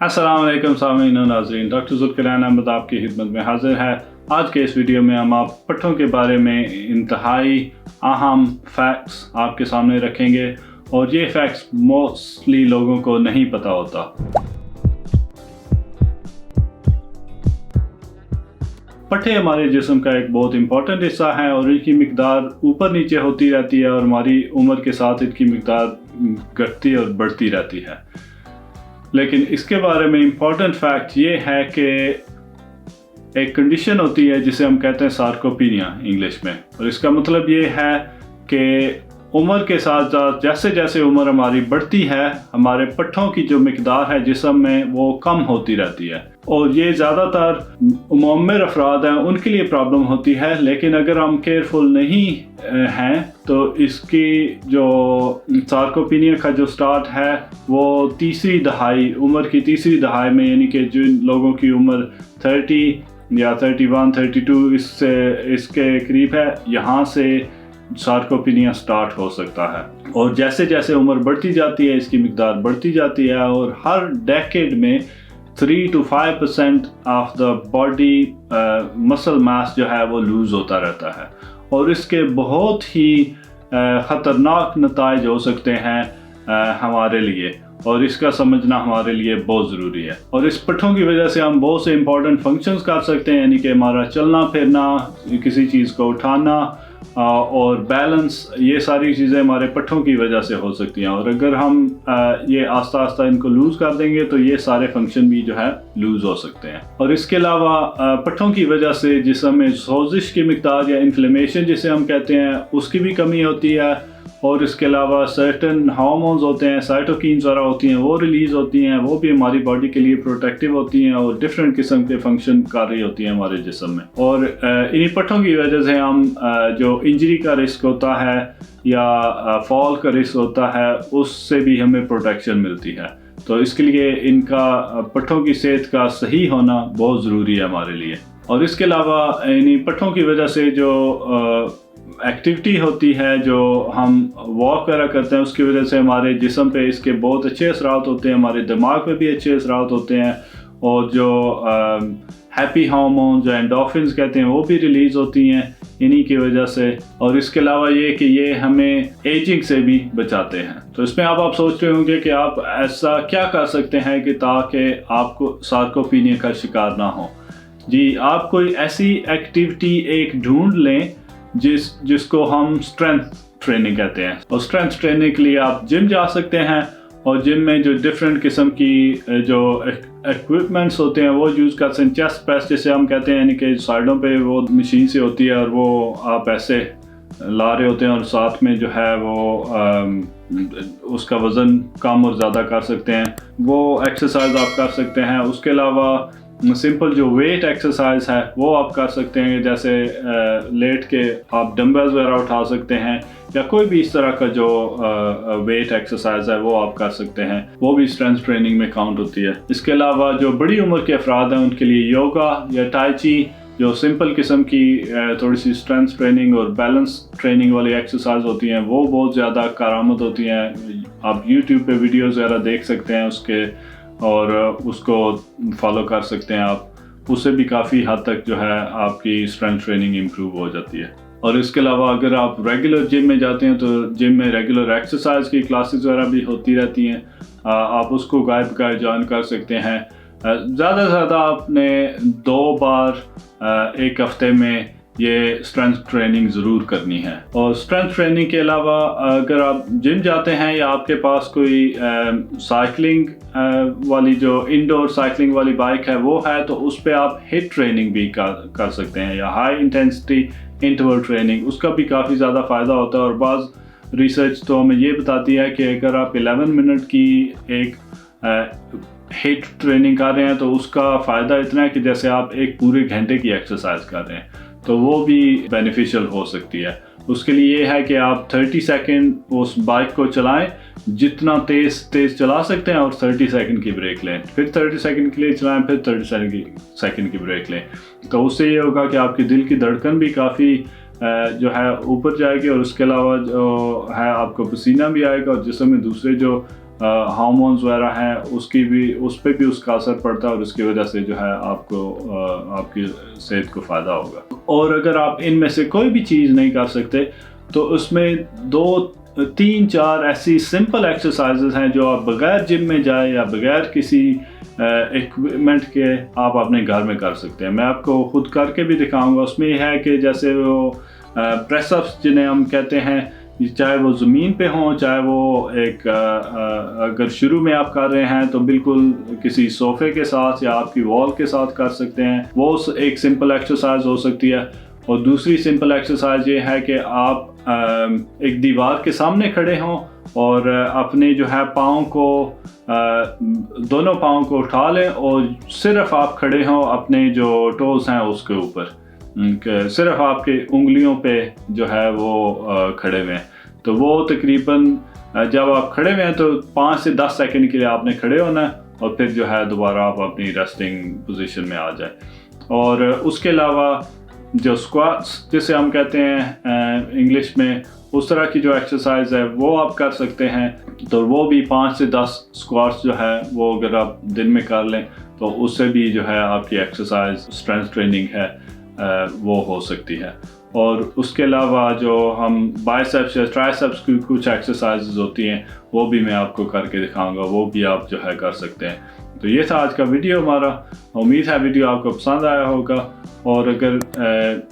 अस्सलाम वालेकुम सामीन और नाज़रीन, डॉक्टर ज़ुल्फ़िकार अहमद आपकी खिदमत में हाजिर है। आज के इस वीडियो में हम आप पट्ठों के बारे में इंतहाई अहम फैक्ट्स आपके सामने रखेंगे और ये फैक्ट्स मोस्टली लोगों को नहीं पता होता। पट्ठे हमारे जिस्म का एक बहुत इम्पॉर्टेंट हिस्सा है और इनकी मिकदार ऊपर नीचे होती रहती है और हमारी उम्र के साथ इनकी मिकदार घटती और बढ़ती रहती है। लेकिन इसके बारे में इम्पॉर्टेंट फैक्ट ये है कि एक कंडीशन होती है जिसे हम कहते हैं सार्कोपीनिया इंग्लिश में, और इसका मतलब ये है कि उम्र के साथ साथ जैसे जैसे उम्र हमारी बढ़ती है हमारे पट्ठों की जो मिकदार है जिस्म में वो कम होती रहती है, और ये ज़्यादातर मुअम्मर अफराद हैं उनके लिए प्रॉब्लम होती है। लेकिन अगर हम केयरफुल नहीं हैं तो इसकी जो सार्कोपीनिया का जो स्टार्ट है वो तीसरी दहाई, उम्र की तीसरी दहाई में, यानी कि जिन लोगों की उम्र 30 या 31, 32 इसके करीब है, यहाँ से सार्कोपीनिया स्टार्ट हो सकता है। और जैसे जैसे उम्र बढ़ती जाती है इसकी मिकदार बढ़ती जाती है और हर डेकेड में 3 to 5% of the body muscle mass जो है वो लूज़ होता रहता है, और इसके बहुत ही ख़तरनाक नताइज हो सकते हैं हमारे लिए, और इसका समझना हमारे लिए बहुत ज़रूरी है। और इस पट्ठों की वजह से हम बहुत से इंपॉर्टेंट फंक्शंस कर सकते हैं, यानी कि हमारा चलना फिरना, किसी चीज़ को उठाना और बैलेंस, ये सारी चीज़ें हमारे पट्ठों की वजह से हो सकती हैं। और अगर हम ये आस्ता आस्ता इनको लूज़ कर देंगे तो ये सारे फंक्शन भी जो है लूज़ हो सकते हैं। और इसके अलावा पट्ठों की वजह से जिस्म में सोजिश की मिकदार या इन्फ्लेमेशन जिसे हम कहते हैं उसकी भी कमी होती है, और इसके अलावा सर्टन हार्मोन्स होते हैं, साइटोकिन्स वगैरह होती हैं, वो रिलीज़ होती हैं, वो भी हमारी बॉडी के लिए प्रोटेक्टिव होती हैं और डिफरेंट किस्म के फंक्शन कर रही होती हैं हमारे जिस्म में। और इन्हीं पट्ठों की वजह से हम जो इंजरी का रिस्क होता है या फॉल का रिस्क होता है उससे भी हमें प्रोटेक्शन मिलती है। तो इसके लिए इनका पट्ठों की सेहत का सही होना बहुत ज़रूरी है हमारे लिए। और इसके अलावा इन्हीं पट्ठों की वजह से जो एक्टिविटी होती है, जो हम वॉक वगैरह करते हैं, उसकी वजह से हमारे जिस्म पे इसके बहुत अच्छे असरात होते हैं, हमारे दिमाग पे भी अच्छे असरात होते हैं, और जो हैप्पी हार्मोन जो एंडोर्फिन्स कहते हैं वो भी रिलीज़ होती हैं इन्हीं की वजह से। और इसके अलावा ये कि ये हमें एजिंग से भी बचाते हैं। तो इसमें आप सोच रहे होंगे कि आप ऐसा क्या कर सकते हैं कि ताकि आपको सार्कोपीनिया का शिकार ना हो। जी, आप कोई ऐसी एक्टिविटी एक ढूंढ लें जिसको हम स्ट्रेंथ ट्रेनिंग कहते हैं, और स्ट्रेंथ ट्रेनिंग के लिए आप जिम जा सकते हैं, और जिम में जो डिफरेंट किस्म की जो इक्विपमेंट्स होते हैं वो यूज़ कर सकते हैं। चेस्ट प्रेस जिसे हम कहते हैं, यानी कि साइडों पे वो मशीन से होती है और वो आप ऐसे ला रहे होते हैं और साथ में जो है वो उसका वज़न कम और ज़्यादा कर सकते हैं, वो एक्सरसाइज आप कर सकते हैं। उसके अलावा सिंपल जो वेट एक्सरसाइज है वो आप कर सकते हैं, जैसे लेट के आप डंबल्स वगैरह उठा सकते हैं, या कोई भी इस तरह का जो वेट एक्सरसाइज है वो आप कर सकते हैं, वो भी स्ट्रेंथ ट्रेनिंग में काउंट होती है। इसके अलावा जो बड़ी उम्र के अफराद हैं उनके लिए योगा या टाई ची, जो सिंपल किस्म की थोड़ी सी स्ट्रेंथ ट्रेनिंग और बैलेंस ट्रेनिंग वाली एक्सरसाइज होती हैं, वो बहुत ज़्यादा कारआमद होती हैं। आप यूट्यूब पे वीडियोज़ वगैरह देख सकते हैं उसके, और उसको फॉलो कर सकते हैं आप, उससे भी काफ़ी हद तक जो है आपकी स्ट्रेंथ ट्रेनिंग इम्प्रूव हो जाती है। और इसके अलावा अगर आप रेगुलर जिम में जाते हैं तो जिम में रेगुलर एक्सरसाइज की क्लासेस वगैरह भी होती रहती हैं, आप उसको गायब ज्वाइन कर सकते हैं। ज़्यादा से ज़्यादा आपने 2 बार एक हफ्ते में ये स्ट्रेंथ ट्रेनिंग ज़रूर करनी है। और स्ट्रेंथ ट्रेनिंग के अलावा अगर आप जिम जाते हैं या आपके पास कोई साइकिलिंग वाली जो इंडोर साइकिलिंग वाली बाइक है वो है, तो उस पर आप हिट ट्रेनिंग भी कर सकते हैं, या हाई इंटेंसिटी इंटरवल ट्रेनिंग, उसका भी काफ़ी ज़्यादा फ़ायदा होता है। और बाज़ रिसर्च तो हमें ये बताती है कि अगर आप 11 मिनट की एक हिट ट्रेनिंग कर रहे हैं तो उसका फ़ायदा इतना है कि जैसे आप एक पूरे घंटे की एक्सरसाइज कर रहे हैं, तो वो भी बेनिफिशियल हो सकती है। उसके लिए ये है कि आप 30 सेकंड उस बाइक को चलाएं, जितना तेज़ चला सकते हैं, और 30 सेकंड की ब्रेक लें, फिर 30 सेकंड के लिए चलाएं, फिर 30 सेकंड की ब्रेक लें। तो उससे ये होगा कि आपकी दिल की धड़कन भी काफ़ी जो है ऊपर जाएगी, और उसके अलावा जो है आपको पसीना भी आएगा और जिस्म में दूसरे जो हार्मोन्स वगैरह हैं उस पर भी उसका असर पड़ता है, और उसकी वजह से जो है आपको आपकी सेहत को फ़ायदा होगा। और अगर आप इनमें से कोई भी चीज़ नहीं कर सकते तो उसमें 2-3-4 ऐसी सिंपल एक्सरसाइजेज हैं जो आप बगैर जिम में जाए या बगैर किसी इक्विपमेंट के आप अपने घर में कर सकते हैं। मैं आपको खुद करके भी दिखाऊंगा। उसमें यह है कि जैसे वो प्रेस अप्स जिन्हें हम कहते हैं, चाहे वो ज़मीन पे हों, चाहे वो अगर शुरू में आप कर रहे हैं तो बिल्कुल किसी सोफ़े के साथ या आपकी वॉल के साथ कर सकते हैं, वो एक सिंपल एक्सरसाइज हो सकती है। और दूसरी सिंपल एक्सरसाइज ये है कि आप एक दीवार के सामने खड़े हों और अपने जो है पाँव को दोनों पाँव को उठा लें और सिर्फ आप खड़े हों अपने जो टोस हैं उसके ऊपर, सिर्फ आपके उंगलियों पे जो है वो खड़े हुए हैं। तो वो तकरीबन जब आप खड़े हुए हैं तो 5 से 10 सेकंड के लिए आपने खड़े होना है, और फिर जो है दोबारा आप अपनी रेस्टिंग पोजीशन में आ जाए। और उसके अलावा जो स्क्वाट्स जिसे हम कहते हैं इंग्लिश में, उस तरह की जो एक्सरसाइज है वो आप कर सकते हैं। तो वो भी 5 से 10 स्क्वाट्स जो है वो अगर आप दिन में कर लें तो उससे भी जो है आपकी एक्सरसाइज स्ट्रेंथ ट्रेनिंग है वो हो सकती है। और उसके अलावा जो हम बाइसेप्स या ट्राइसेप्स की कुछ एक्सरसाइजेज होती हैं वो भी मैं आपको करके दिखाऊंगा, वो भी आप जो है कर सकते हैं। तो ये था आज का वीडियो हमारा। उम्मीद है वीडियो आपको पसंद आया होगा, और अगर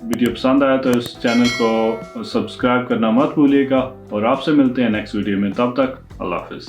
वीडियो पसंद आया तो इस चैनल को सब्सक्राइब करना मत भूलिएगा। और आपसे मिलते हैं नेक्स्ट वीडियो में, तब तक अल्लाह हाफिज़।